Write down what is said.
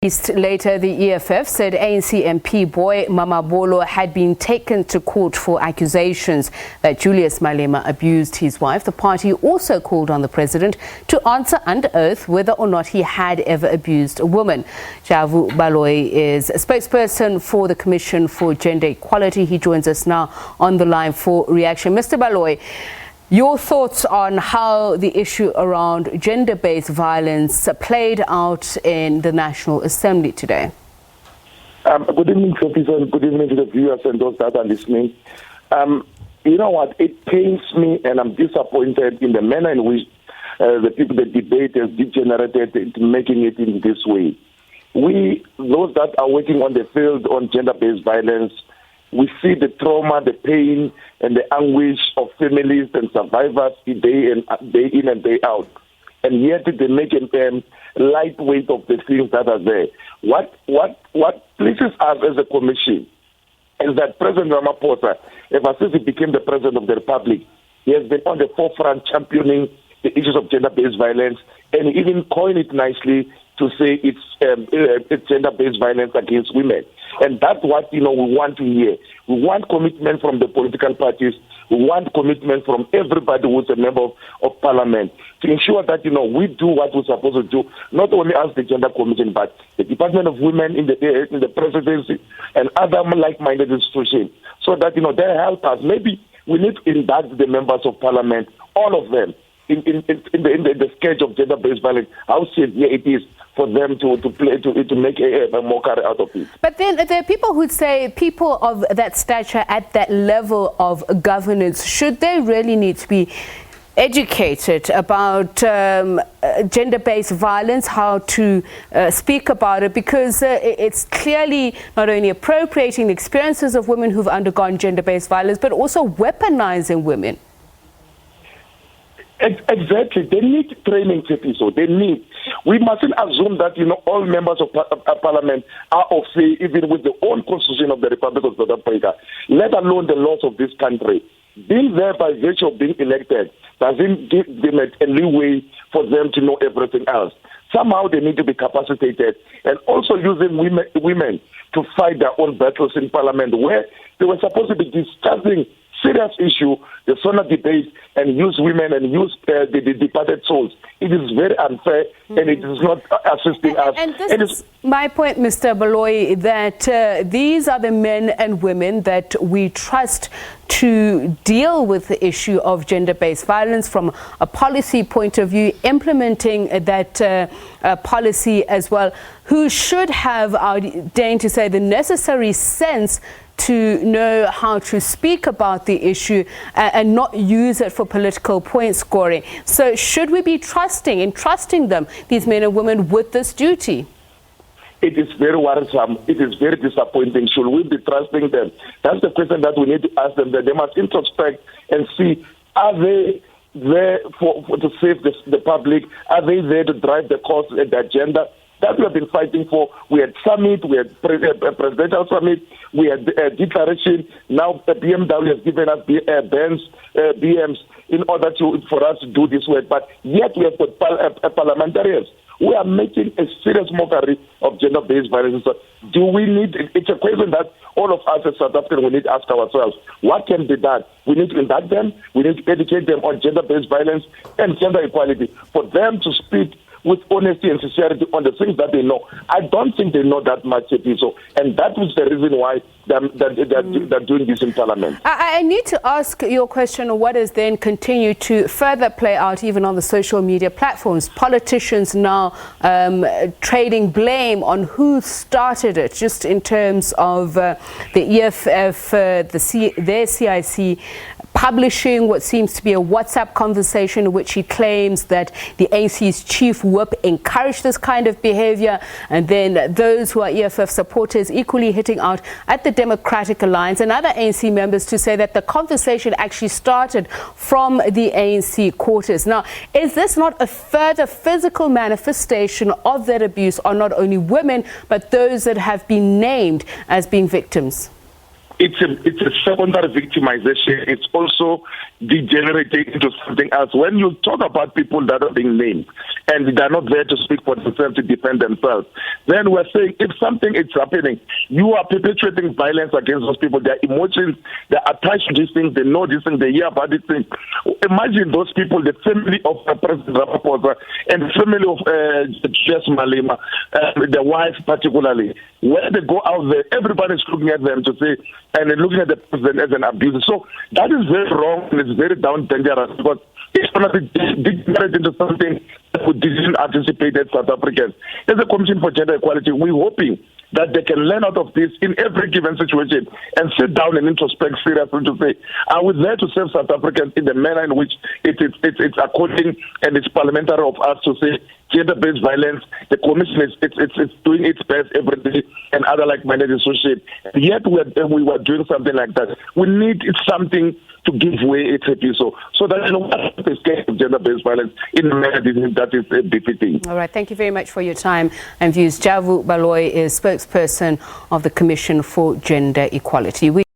Later, the EFF said ANC MP Boy Mamobolo had been taken to court for accusations that Julius Malema abused his wife. The party also called on the president to answer under oath whether or not he had ever abused a woman. Javu Baloyi is a spokesperson for the Commission for Gender Equality. He joins us now on the line for reaction. Mr. Baloyi, your thoughts on how the issue around gender-based violence played out in the National Assembly today? Good evening, Professor. Good evening to the viewers and those that are listening. You know what? It pains me, and I'm disappointed in the manner in which the debate has degenerated into making it in this way. We, those that are working on the field on gender-based violence, we see the trauma, the pain, and the anguish of families and survivors day in and day out. And yet they make a lightweight of the things that are there. What pleases us as a commission is that President Ramaphosa, ever since he became the President of the Republic, he has been on the forefront championing the issues of gender-based violence, and even coined it nicely to say it's gender-based violence against women. And that's what, we want to hear. We want commitment from the political parties. We want commitment from everybody who's a member of parliament to ensure that, we do what we're supposed to do, not only as the Gender Commission, but the Department of Women in the presidency and other like-minded institutions, so that, they help us. Maybe we need to induct the members of parliament, all of them, in the sketch of gender-based violence, how severe it is for them to make a mockery out of it. But then there are people who say people of that stature at that level of governance, should they really need to be educated about gender-based violence, how to speak about it, because it's clearly not only appropriating the experiences of women who've undergone gender-based violence, but also weaponizing women. Exactly. They need training, so they need. We mustn't assume that, all members of parliament are of say, even with the own constitution of the Republic of South Africa, let alone the laws of this country. Being there by virtue of being elected doesn't give them a leeway for them to know everything else. Somehow they need to be capacitated, and also using women to fight their own battles in parliament, where they were supposed to be discussing serious issue, the Sona debate, and use women and use the departed souls. It is very unfair, and it is not assisting us. And this is my point, Mr. Baloyi, that these are the men and women that we trust to deal with the issue of gender-based violence from a policy point of view, implementing that policy as well, who should have, I would deign to say, the necessary sense to know how to speak about the issue and not use it for political point scoring. So should we be entrusting them, these men and women, with this duty? It is very worrisome. It is very disappointing. Should we be trusting them? That's the question that we need to ask them. That they must introspect and see, are they there to save the public? Are they there to drive the cause and the agenda that we have been fighting for? We had summit, we had a presidential summit, we had a declaration. Now the BMW has given us BMs in order for us to do this work. But yet we have got parliamentarians. We are making a serious mockery of gender-based violence. So do we need? It's a question that all of us as South Africans, we need to ask ourselves. What can be done? We need to induct them. We need to educate them on gender-based violence and gender equality for them to speak with honesty and sincerity on the things that they know. I don't think they know that much, so, and that was the reason why they're doing this in Parliament. I need to ask your question, what has then continued to further play out even on the social media platforms? Politicians now trading blame on who started it, just in terms of the EFF, their CIC, publishing what seems to be a WhatsApp conversation in which he claims that the ANC's chief whip encouraged this kind of behavior, and then those who are EFF supporters equally hitting out at the Democratic Alliance and other ANC members to say that the conversation actually started from the ANC quarters. Now, is this not a further physical manifestation of that abuse on not only women, but those that have been named as being victims? it's a secondary victimization. It's also degenerating into something else. When you talk about people that are being named and they're not there to speak for themselves, to defend themselves, then we're saying if something is happening, you are perpetuating violence against those people. Their emotions, they're attached to these things, they know these things, they hear about these things. Imagine those people, the family of President Ramaphosa and the family of Julius Malema, the wife particularly, when they go out there, everybody's looking at them to say, and looking at the president as an abuser. So that is very wrong and it's very dangerous because it's going to be degenerated into something that we didn't anticipate as South Africans. As a Commission for Gender Equality, we're hoping that they can learn out of this in every given situation and sit down and introspect seriously to say, are we there to serve South Africans in the manner in which it's according and it's parliamentary of us to say gender-based violence, the Commission it's doing its best every day and other like-minded associates. Yet we were doing something like that. We need something to give way, so that the scale of gender-based violence in the manner that is befitting. All right, thank you very much for your time and views. Javu Baloyi is spokesperson of the Commission for Gender Equality.